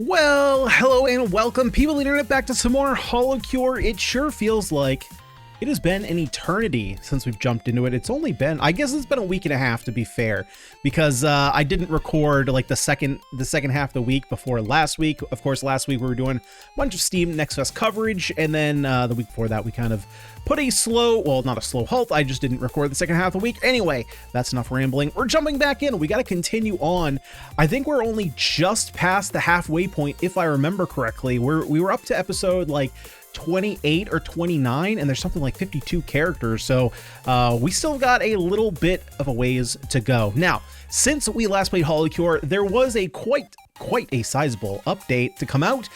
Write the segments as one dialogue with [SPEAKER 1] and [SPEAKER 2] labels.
[SPEAKER 1] Well, hello and welcome, people of the internet, back to some more Holocure. It sure feels like it has been an eternity since we've jumped into it. It's only been, I guess it's been a week and a half, to be fair, because I didn't record like the second half of the week before last week. Of course, last week we were doing a bunch of Steam Next Fest coverage, and then the week before that we kind of put a slow, well, not a slow halt, I just didn't record the second half of the week. Anyway, that's enough rambling. We're jumping back in. We got to continue on. I think we're only just past the halfway point, if I remember correctly. We were up to episode like 28 or 29, and there's something like 52 characters, so we still got a little bit of a ways to go. Now, since we last played Holocure, there was a quite a sizable update to come out.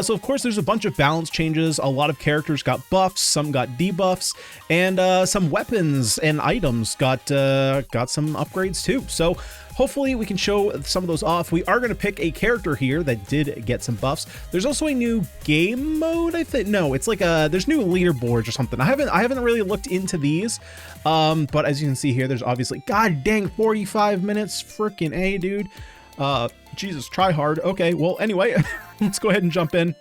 [SPEAKER 1] So of course there's a bunch of balance changes. A lot of characters got buffs, some got debuffs, and some weapons and items got some upgrades too. So hopefully we can show some of those off. We are going to pick a character here that did get some buffs. There's also a new game mode, I think. No, it's like there's new leaderboards or something. I haven't really looked into these, but as you can see here, there's obviously, god dang, 45 minutes, freaking A, dude. Jesus, try hard. Okay, well, anyway, let's go ahead and jump in.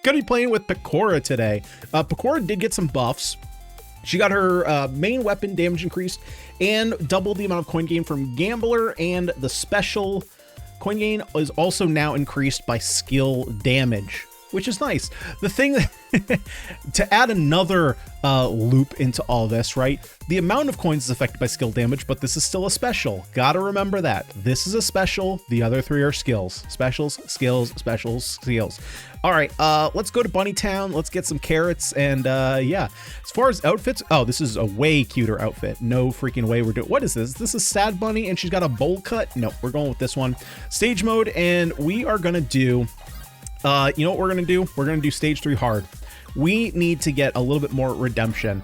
[SPEAKER 1] Gonna be playing with Pekora today. Pekora did get some buffs. She got her main weapon damage increased and doubled the amount of coin gain from Gambler, and the special coin gain is also now increased by skill damage, which is nice. The thing that to add another loop into all this, right? The amount of coins is affected by skill damage, but this is still a special. Gotta remember that. This is a special. The other three are skills. Specials, skills, specials, skills. All right, let's go to Bunny Town. Let's get some carrots, and yeah. As far as outfits, oh, this is a way cuter outfit. No freaking way we're doing. What is this? This is Sad Bunny, and she's got a bowl cut. No, we're going with this one. Stage mode, and we are gonna do. You know what we're gonna do? We're gonna do stage 3 hard. We need to get a little bit more redemption.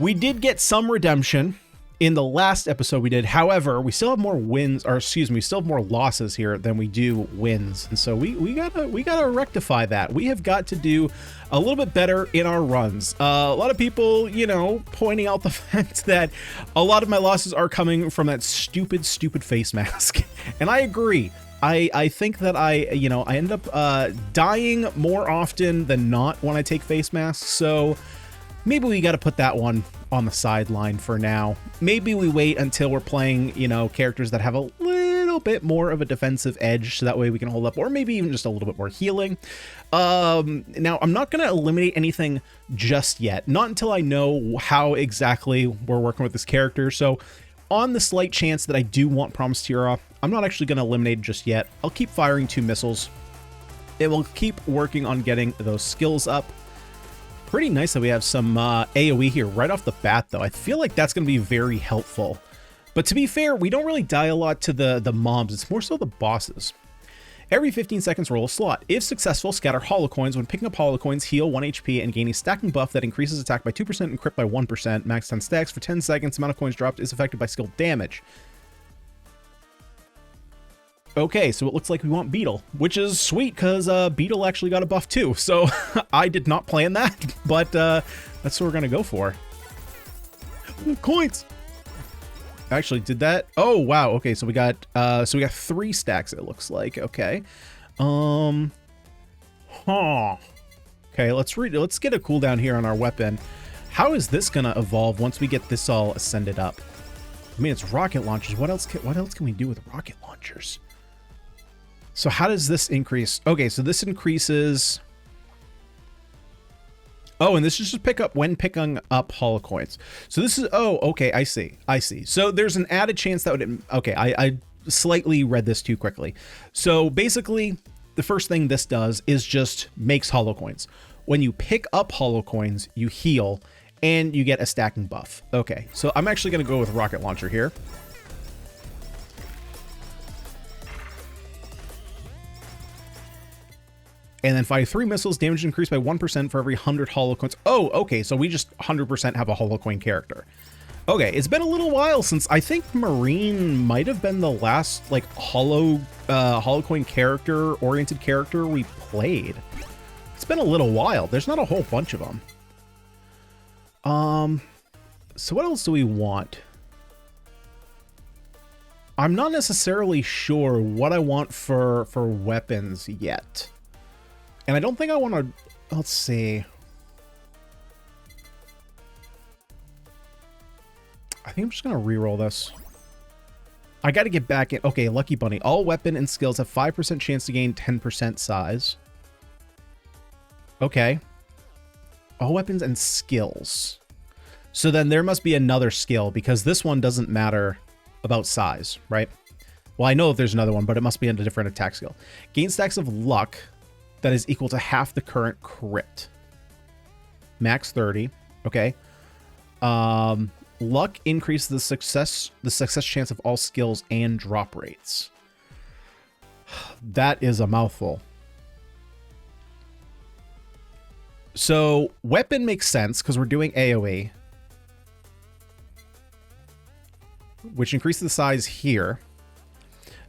[SPEAKER 1] We did get some redemption in the last episode we did. However, we still have more wins, or excuse me, we still have more losses here than we do wins. And so we gotta rectify that. We have got to do a little bit better in our runs. A lot of people, you know, pointing out the fact that a lot of my losses are coming from that stupid face mask. And I agree. I think that I end up dying more often than not when I take face masks, so maybe we got to put that one on the sideline for now. Maybe we wait until we're playing, you know, characters that have a little bit more of a defensive edge, so that way we can hold up, or maybe even just a little bit more healing. Now, I'm not going to eliminate anything just yet, not until I know how exactly we're working with this character, so on the slight chance that I do want Promise Tira, I'm not actually going to eliminate it just yet. I'll keep firing 2 missiles. It will keep working on getting those skills up. Pretty nice that we have some AoE here right off the bat, though. I feel like that's going to be very helpful. But to be fair, we don't really die a lot to the mobs. It's more so the bosses. Every 15 seconds, roll a slot. If successful, scatter holocoins. When picking up holocoins, heal 1 HP and gain a stacking buff that increases attack by 2% and crit by 1%. Max 10 stacks for 10 seconds. Amount of coins dropped is affected by skill damage. Okay, so it looks like we want Beetle, which is sweet because Beetle actually got a buff too. So I did not plan that, but that's what we're gonna go for. Coins. Actually did that. Oh wow. Okay, so we got 3 stacks. It looks like. Okay. Okay, let's get a cooldown here on our weapon. How is this gonna evolve once we get this all ascended up? I mean, it's rocket launchers. What else can we do with rocket launchers? So how does this increase? Okay, so this increases. Oh, and this is just pick up when picking up holocoins. So this is, oh, okay, I see. So there's an added chance that would, okay, I slightly read this too quickly. So basically, the first thing this does is just makes holocoins. When you pick up holocoins, you heal, and you get a stacking buff. Okay, so I'm actually gonna go with rocket launcher here. And then fire 3 missiles, damage increased by 1% for every 100 holocoins. Oh, okay, so we just 100% have a holocoin character. Okay, it's been a little while since, I think Marine might have been the last, like, holocoin character-oriented character we played. It's been a little while. There's not a whole bunch of them. So what else do we want? I'm not necessarily sure what I want for weapons yet. And I don't think I want to... Let's see. I think I'm just going to reroll this. I got to get back in... Okay, Lucky Bunny. All weapon and skills have 5% chance to gain 10% size. Okay. All weapons and skills. So then there must be another skill, because this one doesn't matter about size, right? Well, I know if there's another one, but it must be in a different attack skill. Gain stacks of luck that is equal to half the current crit. Max 30. Okay. Luck increases the success chance of all skills and drop rates. That is a mouthful. So weapon makes sense because we're doing AoE, which increases the size here.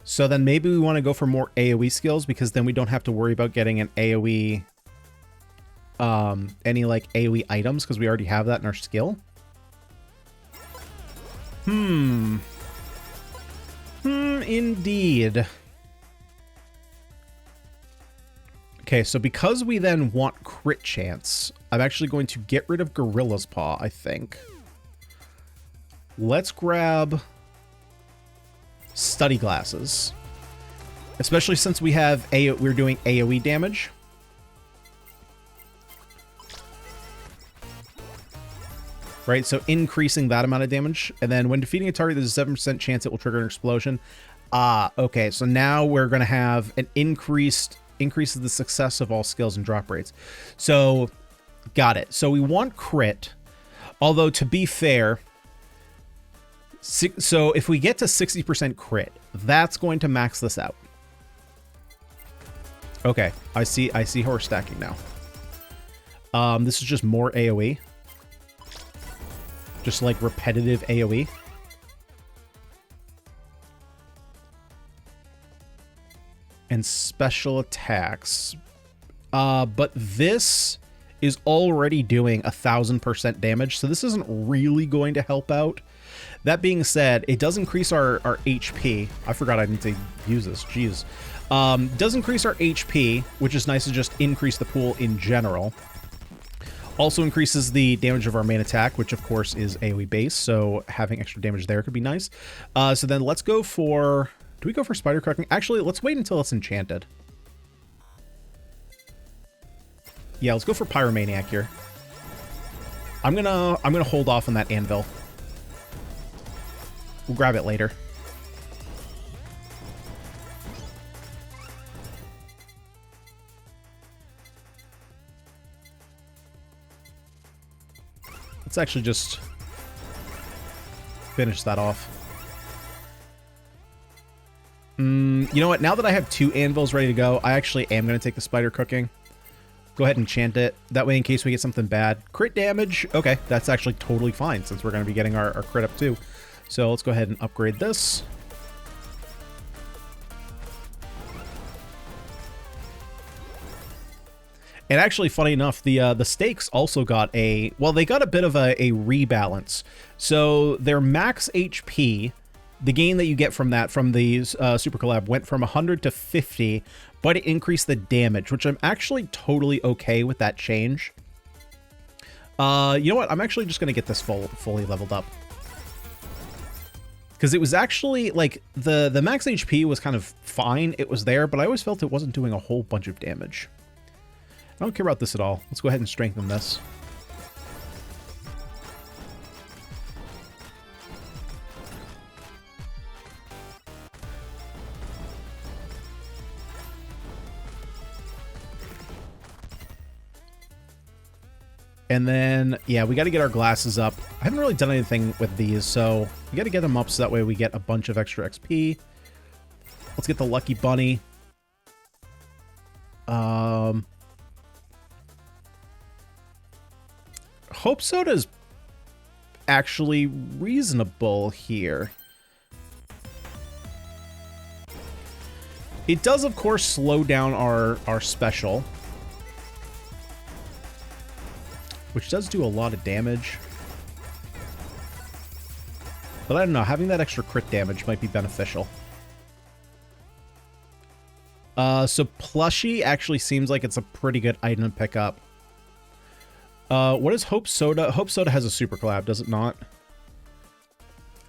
[SPEAKER 1] So then maybe we want to go for more AoE skills, because then we don't have to worry about getting an AoE, any like AoE items, because we already have that in our skill. Indeed. Okay, so because we then want crit chance, I'm actually going to get rid of Gorilla's Paw, I think. Let's grab study glasses, especially since we have we're doing AoE damage. Right, so increasing that amount of damage, and then when defeating a target, there's a 7% chance it will trigger an explosion. Okay, so now we're going to have an increases the success of all skills and drop rates. So, got it. So we want crit, although to be fair, so if we get to 60% crit, that's going to max this out. Okay, I see how we're stacking now. This is just more AoE. Just like repetitive AoE. And special attacks. But this is already doing 1000% damage, so this isn't really going to help out. That being said, it does increase our HP. I forgot I need to use this. Jeez. Does increase our HP, which is nice to just increase the pool in general. Also increases the damage of our main attack, which of course is AoE base, so having extra damage there could be nice. So then let's go for... Do we go for Spider Cracking? Actually, let's wait until it's enchanted. Yeah, let's go for Pyromaniac here. I'm gonna hold off on that anvil. We'll grab it later. Let's actually just finish that off. You know what? Now that I have 2 anvils ready to go, I actually am going to take the Spider Cooking. Go ahead and enchant it. That way, in case we get something bad. Crit damage. Okay, that's actually totally fine since we're going to be getting our crit up too. So let's go ahead and upgrade this. And actually, funny enough, the stakes also got a... Well, they got a bit of a rebalance. So their max HP... The gain that you get from that, from the Super Collab, went from 100 to 50, but it increased the damage, which I'm actually totally okay with that change. You know what? I'm actually just going to get this fully leveled up. Because it was actually, like, the max HP was kind of fine. It was there, but I always felt it wasn't doing a whole bunch of damage. I don't care about this at all. Let's go ahead and strengthen this. And then, yeah, we got to get our glasses up. I haven't really done anything with these, so we got to get them up so that way we get a bunch of extra XP. Let's get the Lucky Bunny. Hope Soda's actually reasonable here. It does, of course, slow down our special, which does do a lot of damage. But I don't know, having that extra crit damage might be beneficial. So Plushie actually seems like it's a pretty good item to pick up. What is Hope Soda? Hope Soda has a super collab, does it not?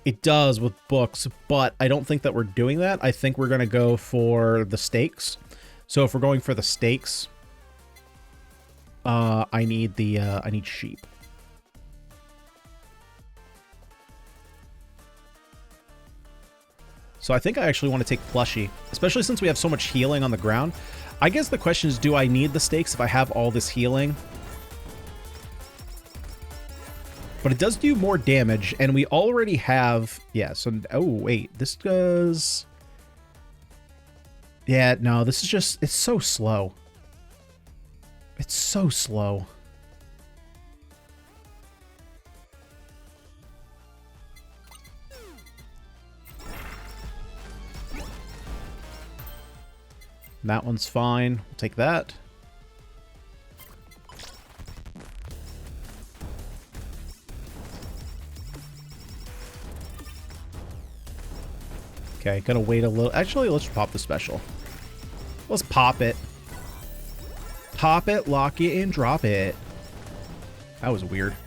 [SPEAKER 1] It does with books, but I don't think that we're doing that. I think we're going to go for the stakes. So if we're going for the stakes, I need sheep. So I think I actually want to take Plushie, especially since we have so much healing on the ground. I guess the question is, do I need the stakes if I have all this healing? But it does do more damage, and we already have... Yeah, so... Oh, wait. This does... Yeah, no, this is just... It's so slow. It's so slow. That one's fine. We'll take that. Okay, gotta wait a little. Actually, let's pop the special. Let's pop it. Pop it, lock it, and drop it. That was weird.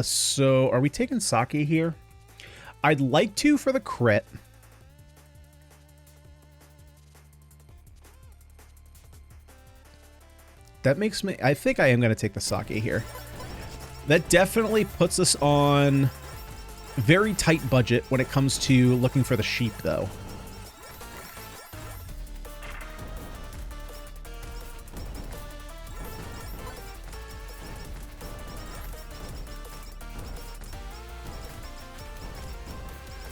[SPEAKER 1] So are we taking Sake here? I'd like to for the crit. That makes me... I think I am going to take the Sake here. That definitely puts us on very tight budget when it comes to looking for the sheep, though.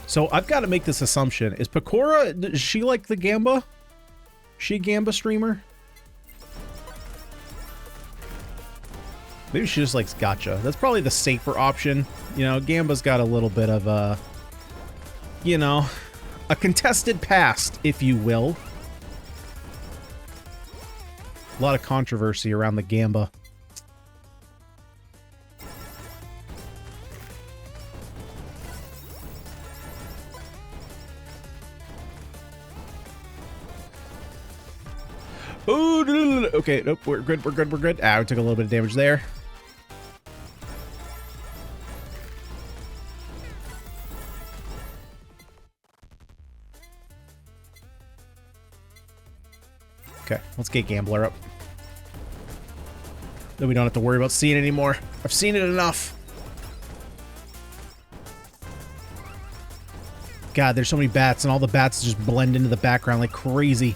[SPEAKER 1] So I've got to make this assumption. Is Pekora, is she like the Gamba? Is she a Gamba streamer? Maybe she just likes gacha. That's probably the safer option. You know, Gamba's got a little bit of a, you know, a contested past, if you will. A lot of controversy around the Gamba. Oh, okay, nope, we're good, we're good, we're good. Ah, we took a little bit of damage there. Okay, let's get Gambler up. Then we don't have to worry about seeing it anymore. I've seen it enough. God, there's so many bats, and all the bats just blend into the background like crazy.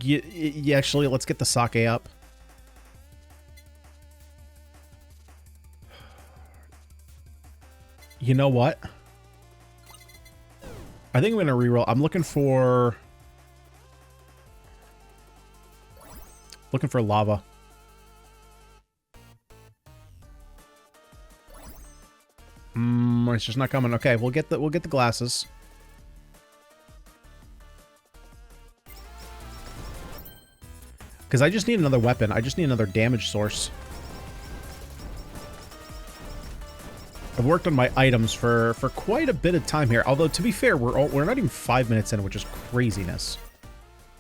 [SPEAKER 1] Yeah, actually, let's get the Sake up. You know what? I think I'm going to reroll. I'm looking for lava. It's just not coming. Okay, we'll get the glasses. Because I just need another weapon. I just need another damage source. I've worked on my items for quite a bit of time here. Although, to be fair, we're not even 5 minutes in, which is craziness.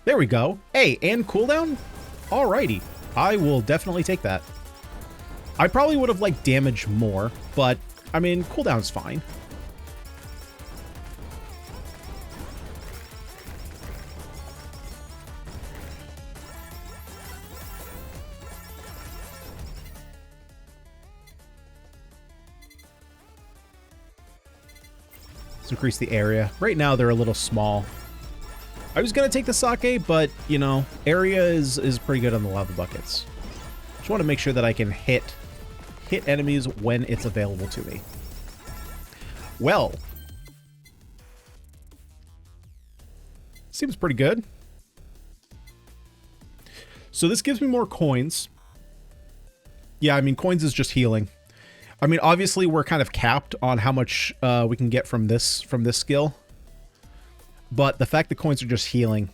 [SPEAKER 1] There we go. Hey, and cooldown? Alrighty. I will definitely take that. I probably would have liked damage more, but, I mean, cooldown's fine. Let's increase the area. Right now, they're a little small. I was going to take the Sake, but, you know, area is pretty good on the lava buckets. Just want to make sure that I can hit enemies when it's available to me. Well. Seems pretty good. So this gives me more coins. Yeah, I mean, coins is just healing. I mean, obviously we're kind of capped on how much we can get from this skill, but the fact the coins are just healing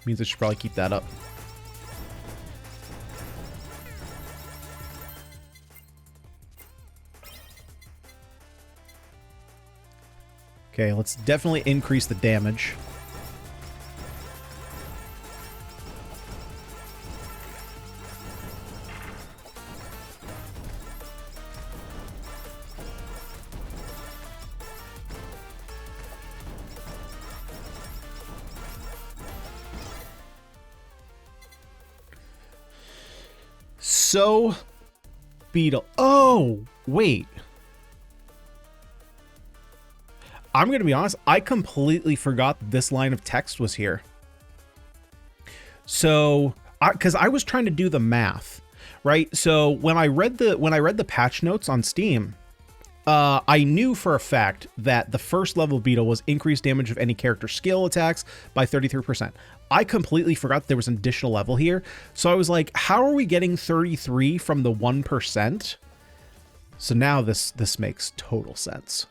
[SPEAKER 1] means I should probably keep that up. Okay, let's definitely increase the damage. So, Beetle. Oh, wait. I'm going to be honest, I completely forgot this line of text was here. So, because I was trying to do the math, right? So when I read the patch notes on Steam, I knew for a fact that the first level Beetle was increased damage of any character skill attacks by 33%. I completely forgot there was an additional level here. So I was like, how are we getting 33 from the 1%? So now this makes total sense.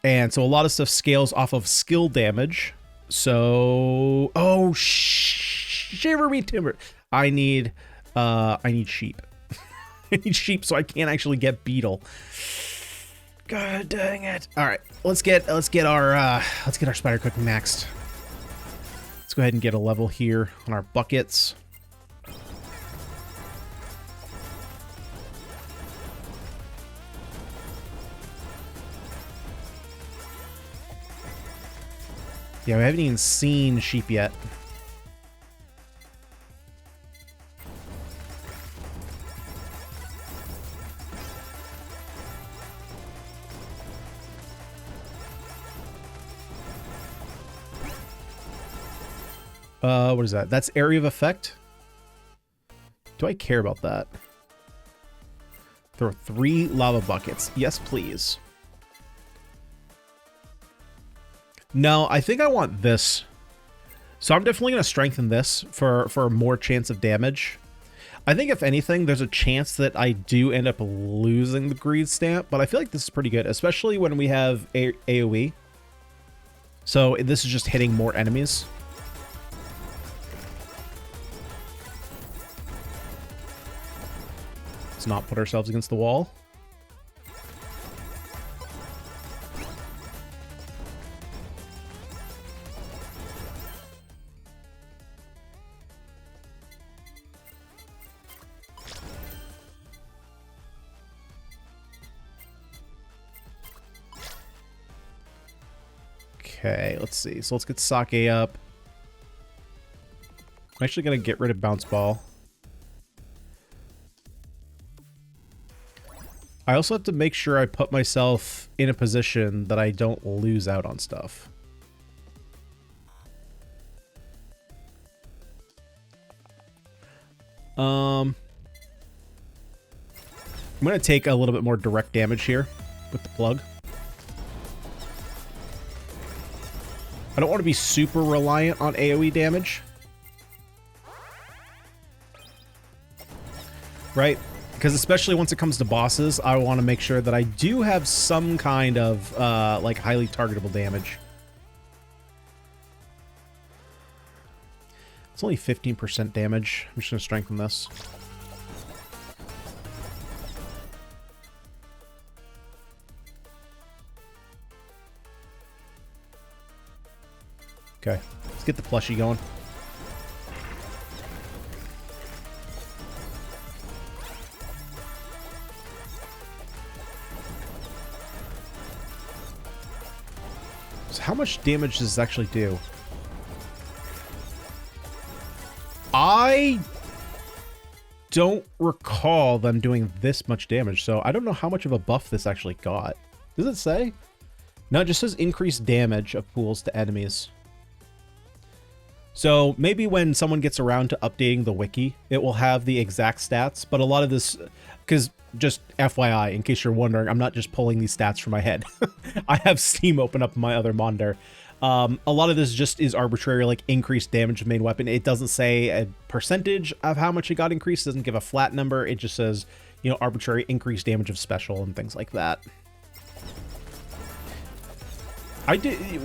[SPEAKER 1] And so a lot of stuff scales off of skill damage. So, oh, shiver me timber. I need sheep. I need sheep so I can't actually get Beetle. God dang it. All right, let's get our spider cooking maxed. Let's go ahead and get a level here on our buckets. Yeah, we haven't even seen sheep yet. What is that? That's area of effect? Do I care about that? Throw 3 lava buckets. Yes, please. No, I think I want this. So I'm definitely going to strengthen this for more chance of damage. I think if anything, there's a chance that I do end up losing the greed stamp, but I feel like this is pretty good, especially when we have AoE. So this is just hitting more enemies. Let's not put ourselves against the wall. Okay, let's see. So let's get Sake up. I'm actually going to get rid of Bounce Ball. I also have to make sure I put myself in a position that I don't lose out on stuff. I'm going to take a little bit more direct damage here with the plug. I don't want to be super reliant on AoE damage. Right? Because especially once it comes to bosses, I want to make sure that I do have some kind of like highly targetable damage. It's only 15% damage. I'm just going to strengthen this. Okay, let's get the plushie going. So how much damage does this actually do? I don't recall them doing this much damage, so I don't know how much of a buff this actually got. Does it say? No, it just says increased damage of pools to enemies. So maybe when someone gets around to updating the wiki, it will have the exact stats, but a lot of this, because just FYI, in case you're wondering, I'm not just pulling these stats from my head. I have Steam open up in my other monitor. A lot of this just is arbitrary, like increased damage of main weapon. It doesn't say a percentage of how much it got increased. It doesn't give a flat number. It just says, you know, arbitrary increased damage of special and things like that.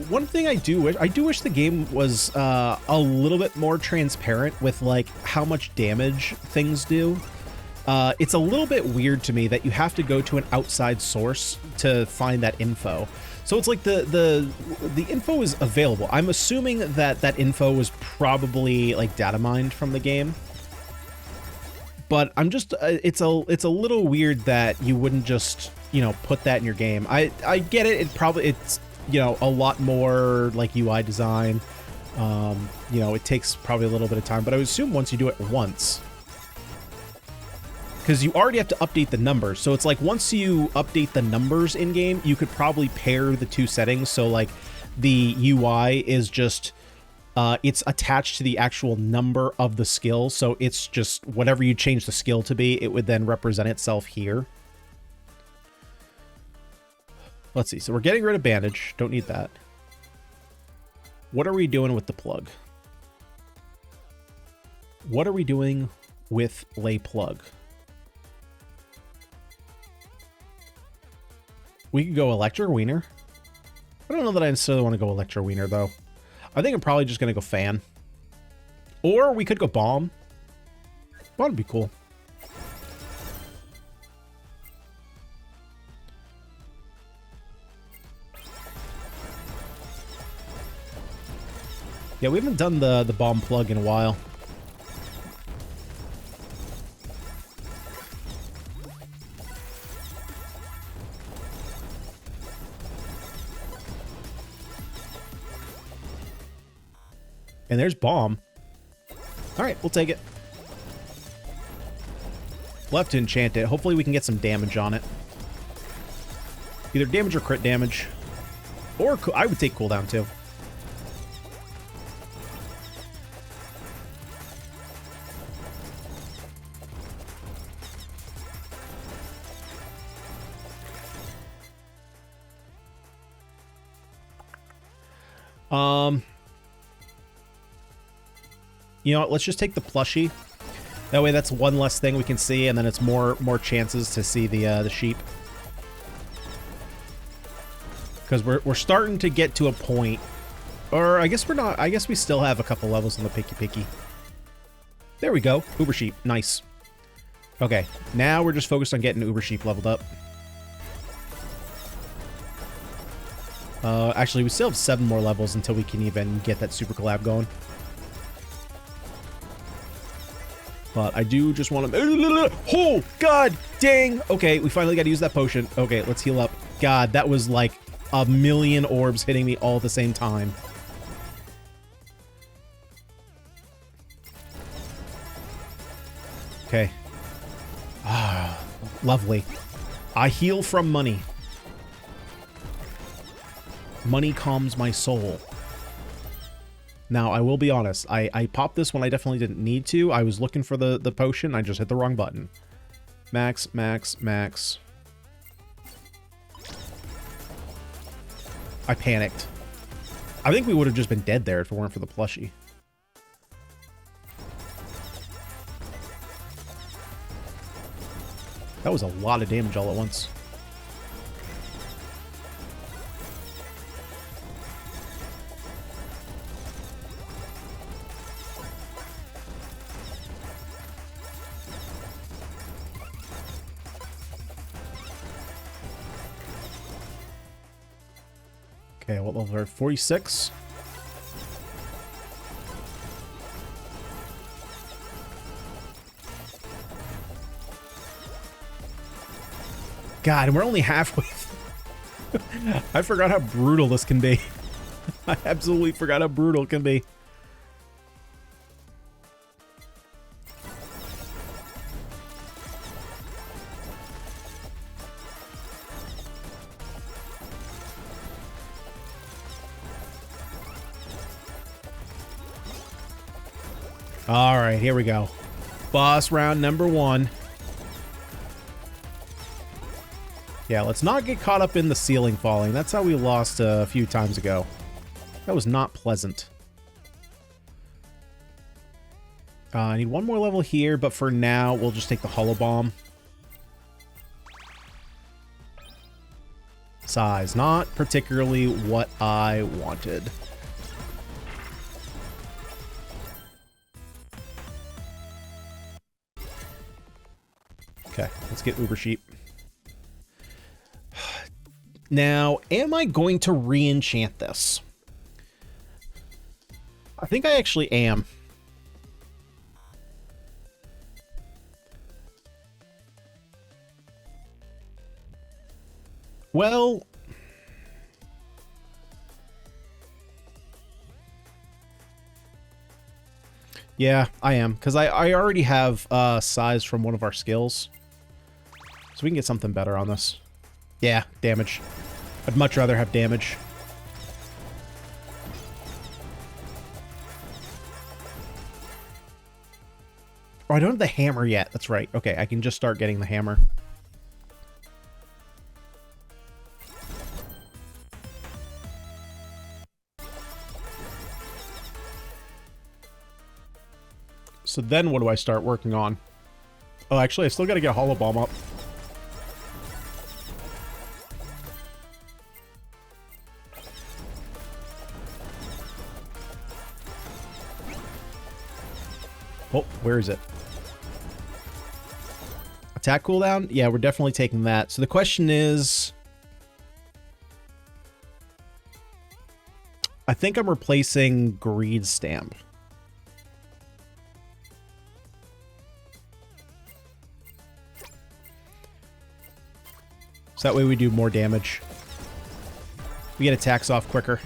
[SPEAKER 1] One thing I do wish the game was a little bit more transparent with like how much damage things do. It's a little bit weird to me that you have to go to an outside source to find that info. So it's like the info is available. I'm assuming that that info was probably like data mined from the game. But I'm just it's a little weird that you wouldn't just, you know, put that in your game. I get it. It's you know, a lot more like UI design. You know, it takes probably a little bit of time, but I would assume once you do it once, because you already have to update the numbers. So it's like once you update the numbers in game, you could probably pair the two settings. So like the UI is just, it's attached to the actual number of the skill. So it's just whatever you change the skill to be, it would then represent itself here. Let's see. So we're getting rid of bandage. Don't need that. What are we doing with the plug? What are we doing with lay plug? We could go Electro Wiener. I don't know that I necessarily want to go Electro Wiener, though. I think I'm probably just going to go Fan. Or we could go Bomb. Bomb would be cool. Yeah, we haven't done the bomb plug in a while. And there's bomb. All right, we'll take it. We'll have to enchant it. Hopefully we can get some damage on it. Either damage or crit damage. Or I would take cooldown too. You know what, let's just take the plushie. That way that's one less thing we can see, and then it's more chances to see the sheep. Because we're starting to get to a point, or I guess we're not, I guess we still have a couple levels in the picky. There we go, Uber Sheep, nice. Okay, now we're just focused on getting Uber Sheep leveled up. Actually, we still have 7 more levels until we can even get that super collab going. But I do just want to... Oh, God dang. Okay, we finally got to use that potion. Okay, let's heal up. God, that was like a million orbs hitting me all at the same time. Okay. Ah, lovely. I heal from money. Money calms my soul. Now, I will be honest. I popped this when I definitely didn't need to. I was looking for the potion. I just hit the wrong button. Max, max, max. I panicked. I think we would have just been dead there if it weren't for the plushie. That was a lot of damage all at once. Okay, what level are 46? God, and we're only halfway. I forgot how brutal this can be. I absolutely forgot how brutal it can be. All right, here we go. Boss round number 1. Yeah, let's not get caught up in the ceiling falling. That's how we lost a few times ago. That was not pleasant. I need one more level here, but for now, we'll just take the Holo Bomb. Size, not particularly what I wanted. Okay, let's get Uber Sheep. Now, am I going to re-enchant this? I think I actually am. Well, yeah, I am, because I already have size from one of our skills. So we can get something better on this. Yeah, damage. I'd much rather have damage. Oh, I don't have the hammer yet. That's right. Okay, I can just start getting the hammer. So then what do I start working on? Oh, actually, I still got to get a Holo Bomb up. Oh, where is it? Attack cooldown? Yeah, we're definitely taking that. So the question is... I think I'm replacing Greed Stamp. So that way we do more damage. We get attacks off quicker.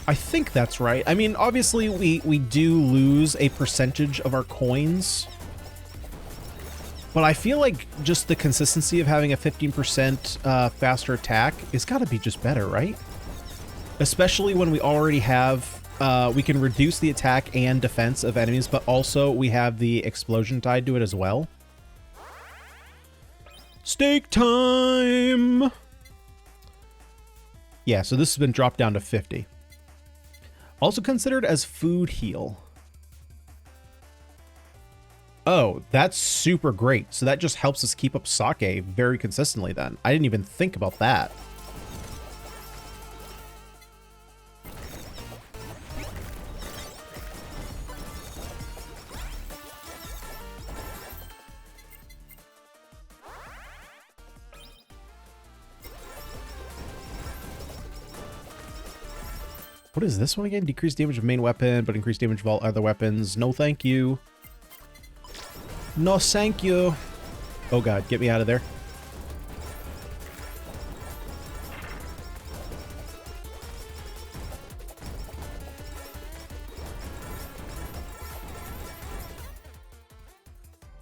[SPEAKER 1] I think that's right. I mean, obviously we do lose a percentage of our coins. But I feel like just the consistency of having a 15% faster attack is gotta be just better, right? Especially when we already have... we can reduce the attack and defense of enemies, but also we have the explosion tied to it as well. Steak time! Yeah, so this has been dropped down to 50. Also considered as food heal. Oh, that's super great. So that just helps us keep up sake very consistently then. I didn't even think about that. What is this one again? Decrease damage of main weapon, but increase damage of all other weapons. No thank you. No thank you. Oh god, get me out of there.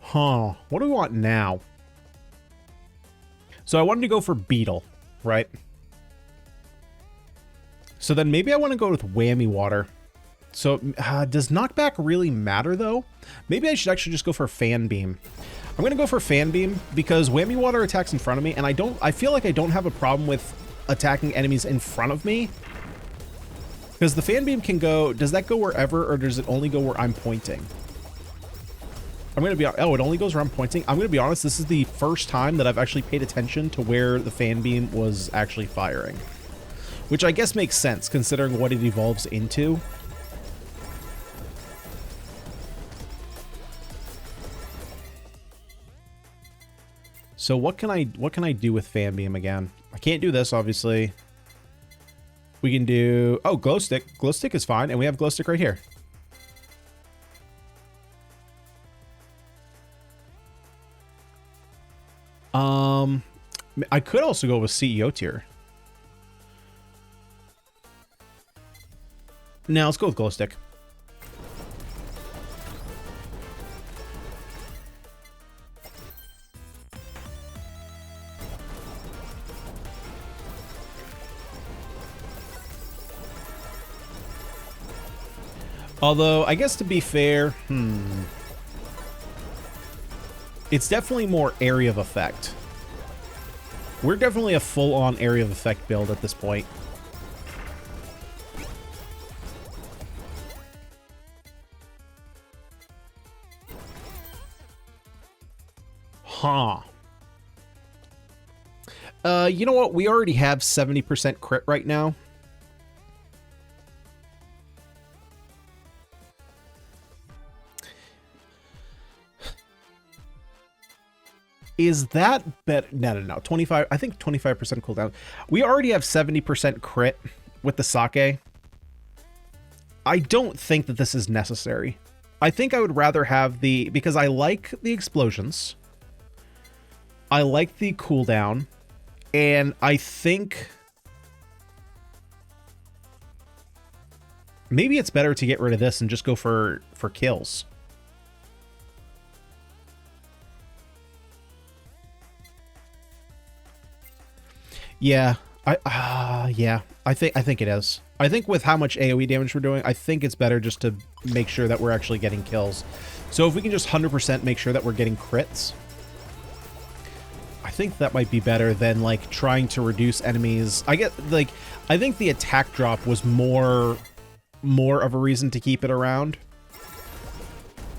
[SPEAKER 1] Huh. What do we want now? So I wanted to go for Beetle, right? So then maybe I want to go with Whammy Water. So does knockback really matter though? Maybe I should actually just go for Fan Beam. I'm going to go for Fan Beam because Whammy Water attacks in front of me, and I feel like I don't have a problem with attacking enemies in front of me. Because the Fan Beam can go, does that go wherever, or does it only go where I'm pointing? I'm going to be, oh, it only goes where I'm pointing. I'm going to be honest, this is the first time that I've actually paid attention to where the Fan Beam was actually firing. Which I guess makes sense, considering what it evolves into. So what can I do with Fan Beam again? I can't do this, obviously. We can do... Oh, Glow Stick. Glow Stick is fine, and we have Glow Stick right here. I could also go with CEO tier. Now let's go with Glow Stick. Although, I guess to be fair, It's definitely more area of effect. We're definitely a full-on area of effect build at this point. Huh. You know what? We already have 70% crit right now. Is that better? No. 25. I think 25% cooldown. We already have 70% crit with the sake. I don't think that this is necessary. I think I would rather have the, because I like the explosions. I like the cooldown. And I think maybe it's better to get rid of this and just go for kills. Yeah, yeah, I think it is. I think with how much AoE damage we're doing, I think it's better just to make sure that we're actually getting kills. So if we can just 100% make sure that we're getting crits, I think that might be better than like trying to reduce enemies. I think the attack drop was more of a reason to keep it around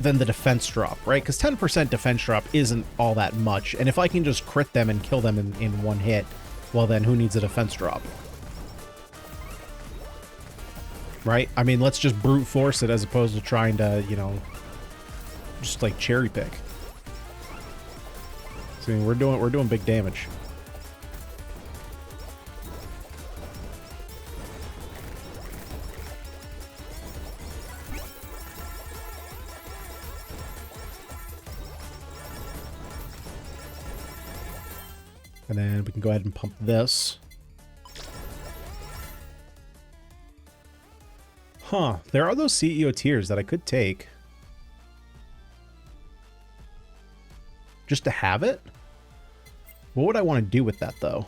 [SPEAKER 1] than the defense drop, right? Because 10% defense drop isn't all that much. And if I can just crit them and kill them in one hit, well then who needs a defense drop? Right? I mean, let's just brute force it as opposed to trying to, you know, just like cherry pick. So, I mean, we're doing big damage. And then we can go ahead and pump this. Huh, there are those CEO tiers that I could take. Just to have it? What would I want to do with that, though?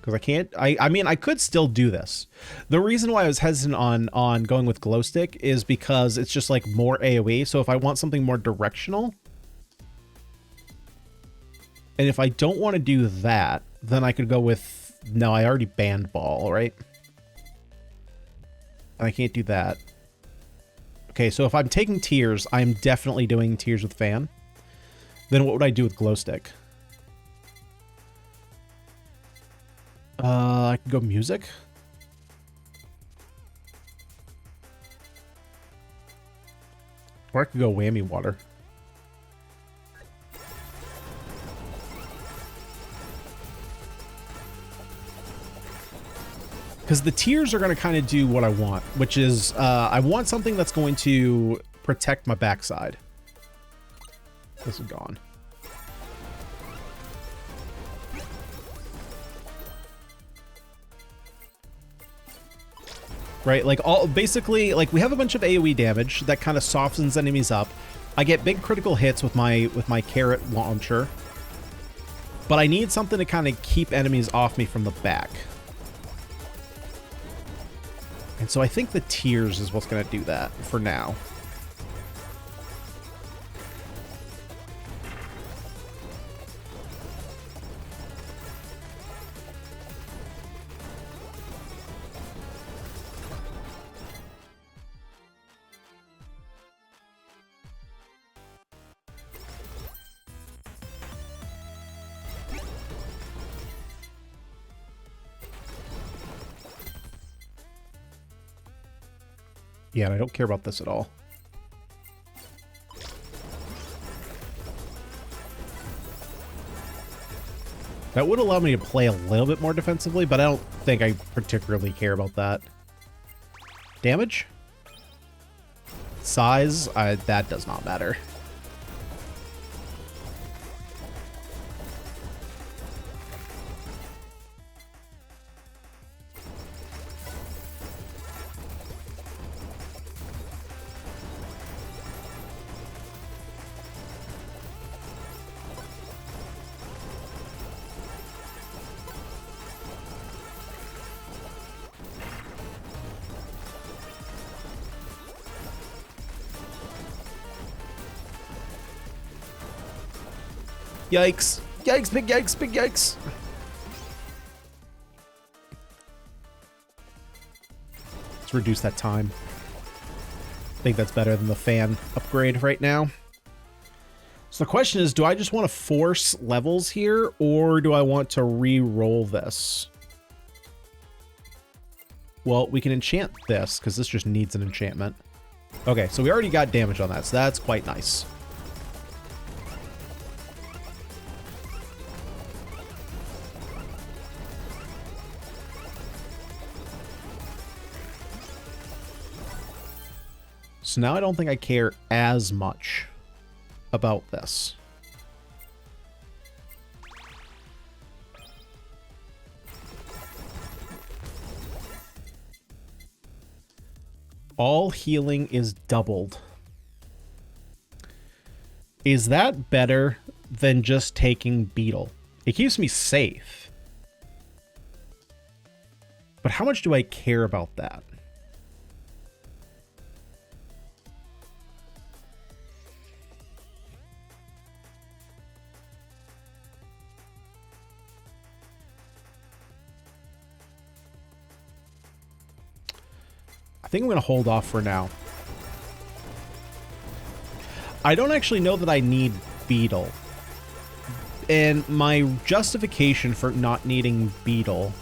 [SPEAKER 1] Because I can't... I mean, I could still do this. The reason why I was hesitant on going with glow stick is because it's just, like, more AoE. So if I want something more directional... And if I don't want to do that, then I could go with... No, I already banned ball, right? And I can't do that. Okay, so if I'm taking tiers, I'm definitely doing tiers with fan. Then what would I do with glow stick? I could go music. Or I could go whammy water. Because the tiers are going to kind of do what I want, which is I want something that's going to protect my backside. This is gone. Right, like basically, like we have a bunch of AoE damage that kind of softens enemies up. I get big critical hits with my carrot launcher, but I need something to kind of keep enemies off me from the back. And so I think the tiers is what's going to do that for now. Yeah, and I don't care about this at all. That would allow me to play a little bit more defensively, but I don't think I particularly care about that. Damage? Size? That does not matter. Yikes. Yikes, big yikes, big yikes. Let's reduce that time. I think that's better than the fan upgrade right now. So the question is, do I just want to force levels here, or do I want to re-roll this? Well, we can enchant this, because this just needs an enchantment. Okay, so we already got damage on that, so that's quite nice. So now I don't think I care as much about this. All healing is doubled. Is that better than just taking Beetle? It keeps me safe. But how much do I care about that? I think I'm going to hold off for now. I don't actually know that I need Beetle. And my justification for not needing Beetle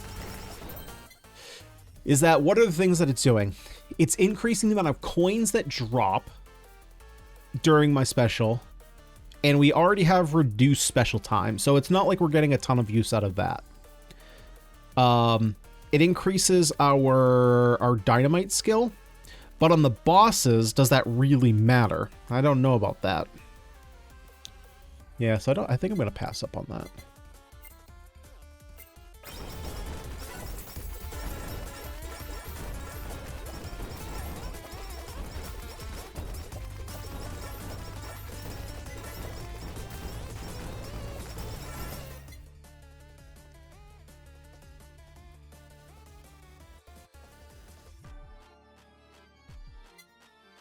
[SPEAKER 1] is that what are the things that it's doing? It's increasing the amount of coins that drop during my special. And we already have reduced special time. So it's not like we're getting a ton of use out of that. It increases our dynamite skill, but on the bosses, does that really matter? I don't know about that. Yeah, so I think I'm gonna pass up on that.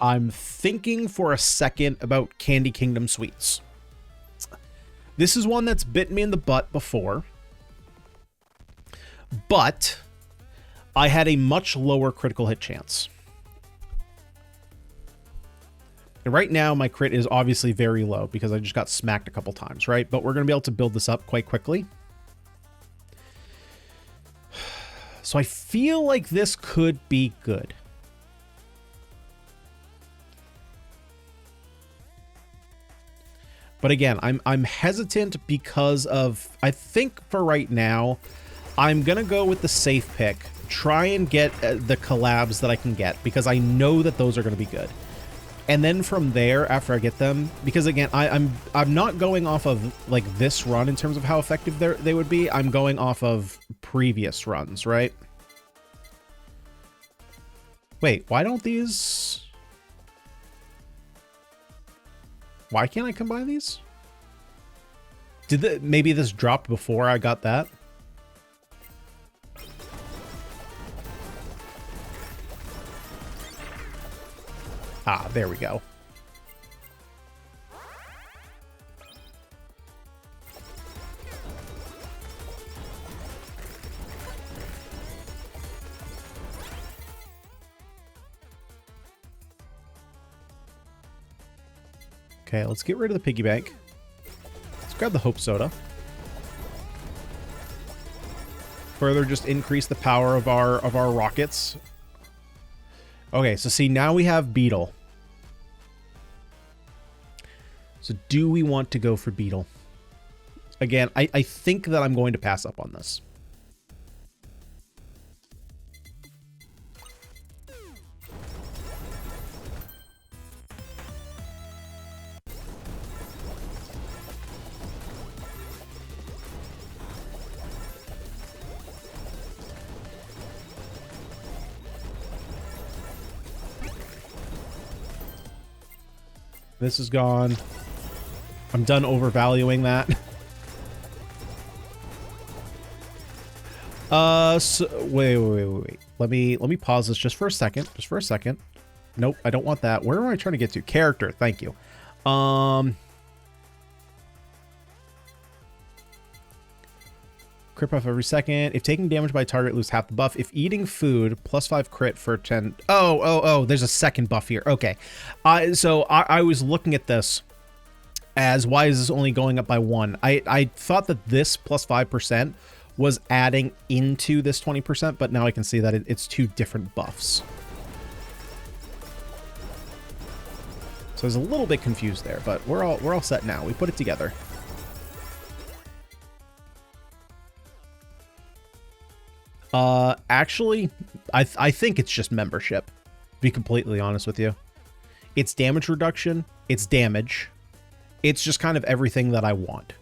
[SPEAKER 1] I'm thinking for a second about Candy Kingdom Sweets. This is one that's bitten me in the butt before, but I had a much lower critical hit chance. And right now, my crit is obviously very low because I just got smacked a couple times, right? But we're going to be able to build this up quite quickly. So I feel like this could be good. But again, I'm hesitant because of, I think for right now, I'm going to go with the safe pick. Try and get the collabs that I can get because I know that those are going to be good. And then from there, after I get them, because again, I'm not going off of like this run in terms of how effective they would be. I'm going off of previous runs, right? Wait, why don't these... Why can't I combine these? Maybe this dropped before I got that? Ah, there we go. Okay, let's get rid of the piggy bank. Let's grab the Hope Soda. Further just increase the power of our rockets. Okay, so see, now we have Beetle. So do we want to go for Beetle? Again, I think that I'm going to pass up on this. This is gone. I'm done overvaluing that. So wait. Let me pause this just for a second. Just for a second. Nope, I don't want that. Where am I trying to get to? Character, thank you. crit buff every second. If taking damage by target, lose half the buff. If eating food, +5 crit for 10. Oh, there's a second buff here. Okay. So I was looking at this as, why is this only going up by 1? I thought that this +5% was adding into this 20%, but now I can see that it's 2 different buffs. So I was a little bit confused there, but we're all set now. We put it together. Actually, I think it's just membership, to be completely honest with you. It's damage reduction, it's damage. It's just kind of everything that I want.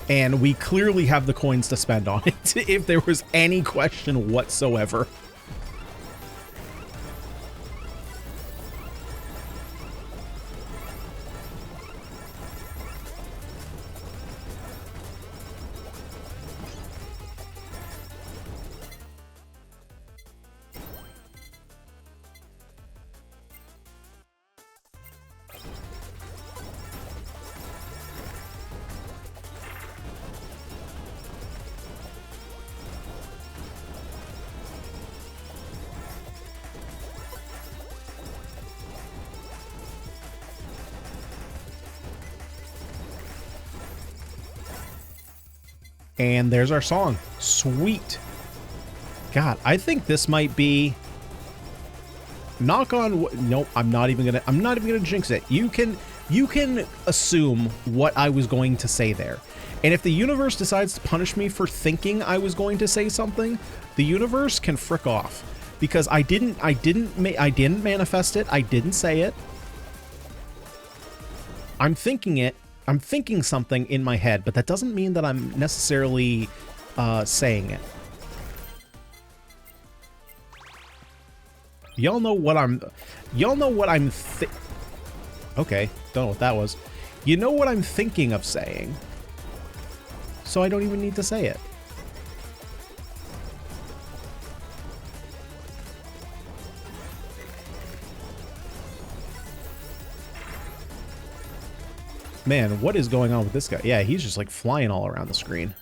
[SPEAKER 1] And we clearly have the coins to spend on it, if there was any question whatsoever. And there's our song. Sweet. God, I think this might be, knock on wood. Nope, I'm not even gonna jinx it. You can assume what I was going to say there. And if the universe decides to punish me for thinking I was going to say something, the universe can frick off, because I didn't manifest it. I didn't say it. I'm thinking it. I'm thinking something in my head, but that doesn't mean that I'm necessarily saying it. Y'all know what I'm okay, don't know what that was. You know what I'm thinking of saying, so I don't even need to say it. Man, what is going on with this guy? Yeah, he's just like flying all around the screen.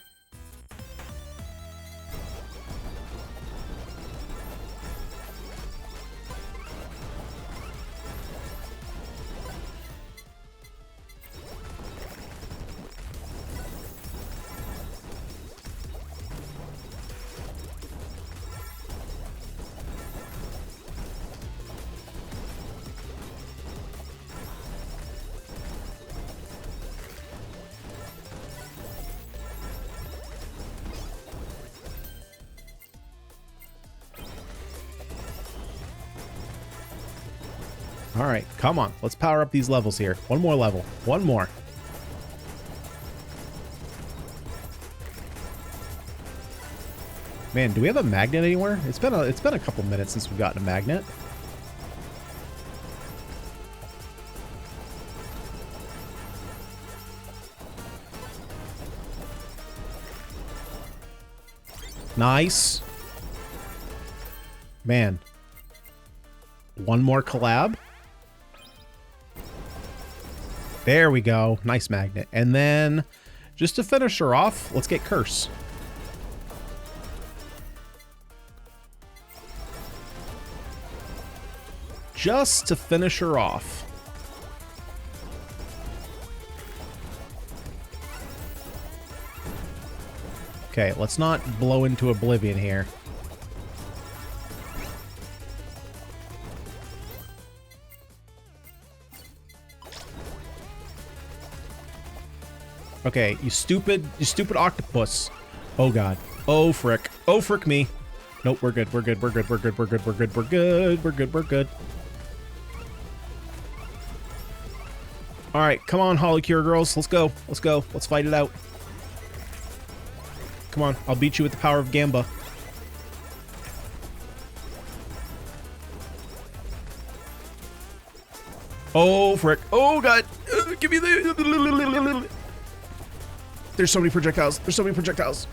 [SPEAKER 1] All right, come on. Let's power up these levels here. One more level. One more. Man, do we have a magnet anywhere? It's been a couple minutes since we've gotten a magnet. Nice. Man. One more collab. There we go. Nice magnet. And then, just to finish her off, let's get Curse. Just to finish her off. Okay, let's not blow into oblivion here. Okay, you stupid octopus. Oh god. Oh frick. Oh frick me. Nope, we're good. We're good. We're good. We're good. We're good. We're good. We're good. We're good. We're good. All right, come on, Holocure girls. Let's go. Let's go. Let's fight it out. Come on, I'll beat you with the power of Gamba. Oh frick. Oh god. Give me the... There's so many projectiles. There's so many projectiles.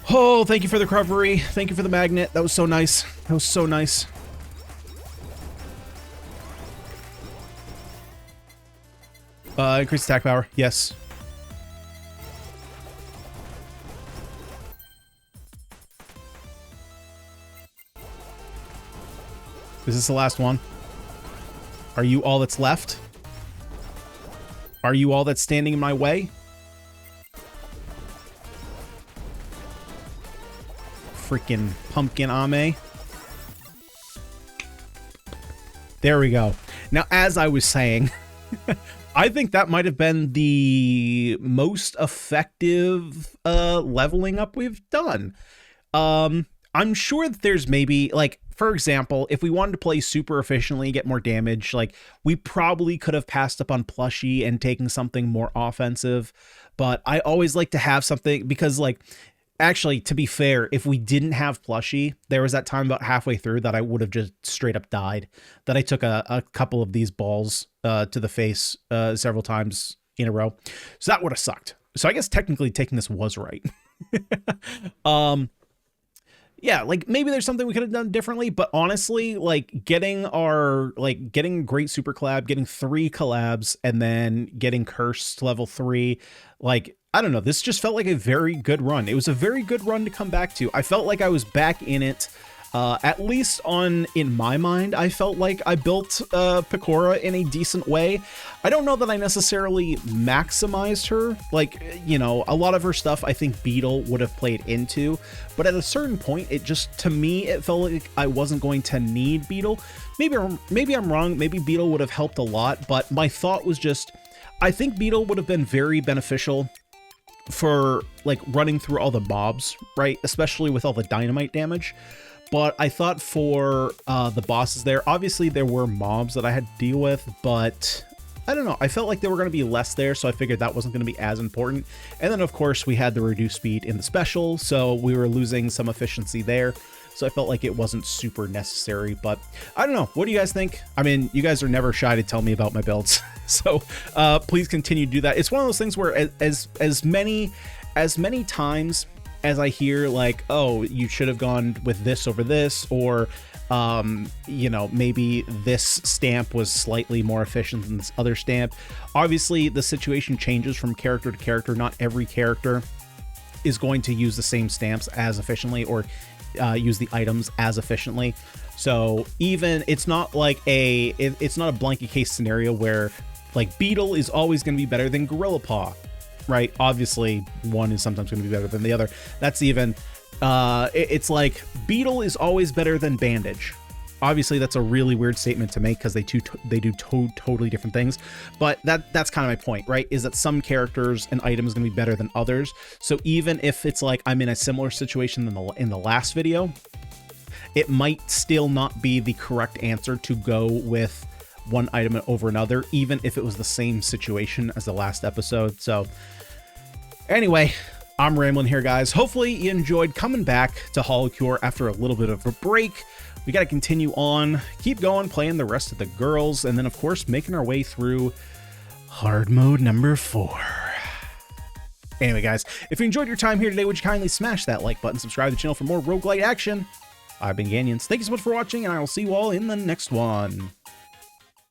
[SPEAKER 1] Oh, thank you for the recovery. Thank you for the magnet. That was so nice. That was so nice. Increase attack power. Yes. Is this the last one? Are you all that's left? Are you all that's standing in my way? Freaking pumpkin ame. There we go. Now, as I was saying, I think that might have been the most effective leveling up we've done. I'm sure that there's maybe, like, for example, if we wanted to play super efficiently, get more damage, like, we probably could have passed up on plushie and taken something more offensive. But I always like to have something because, like, actually, to be fair, if we didn't have plushie, there was that time about halfway through that I would have just straight up died. That I took a couple of these balls to the face several times in a row. So that would have sucked. So I guess technically taking this was right. Yeah, like maybe there's something we could have done differently, but honestly, like getting great super collab, getting 3 collabs, and then getting cursed level 3, like, I don't know, this just felt like a very good run. It was a very good run to come back to. I felt like I was back in it. At least in my mind, I felt like I built Pekora in a decent way. I don't know that I necessarily maximized her. Like, you know, a lot of her stuff I think Beetle would have played into, but at a certain point, it just, to me, it felt like I wasn't going to need Beetle. Maybe I'm wrong. Maybe Beetle would have helped a lot, but my thought was just, I think Beetle would have been very beneficial for like running through all the mobs, right? Especially with all the dynamite damage. But I thought for the bosses there, obviously there were mobs that I had to deal with, but I don't know. I felt like there were going to be less there, so I figured that wasn't going to be as important. And then, of course, we had the reduced speed in the special, so we were losing some efficiency there. So I felt like it wasn't super necessary, but I don't know. What do you guys think? I mean, you guys are never shy to tell me about my builds, so please continue to do that. It's one of those things where as many times as I hear like, oh, you should have gone with this over this, or you know, maybe this stamp was slightly more efficient than this other stamp. Obviously, the situation changes from character to character. Not every character is going to use the same stamps as efficiently or use the items as efficiently. So even it's not like it's not a blanket case scenario where like Beetle is always going to be better than Gorilla Paw, right? Obviously, one is sometimes going to be better than the other. That's even it's like Beetle is always better than Bandage. Obviously, that's a really weird statement to make because they do totally different things. But that's kind of my point, right? Is that some characters and items going to be better than others. So even if it's like I'm in a similar situation than in the last video, it might still not be the correct answer to go with one item over another, even if it was the same situation as the last episode. So anyway, I'm rambling here, guys. Hopefully you enjoyed coming back to Holocure after a little bit of a break. We got to continue on, keep going, playing the rest of the girls, and then, of course, making our way through hard mode number 4. Anyway, guys, if you enjoyed your time here today, would you kindly smash that like button, subscribe to the channel for more roguelite action. I've been Ganyonz. Thank you so much for watching, and I will see you all in the next one.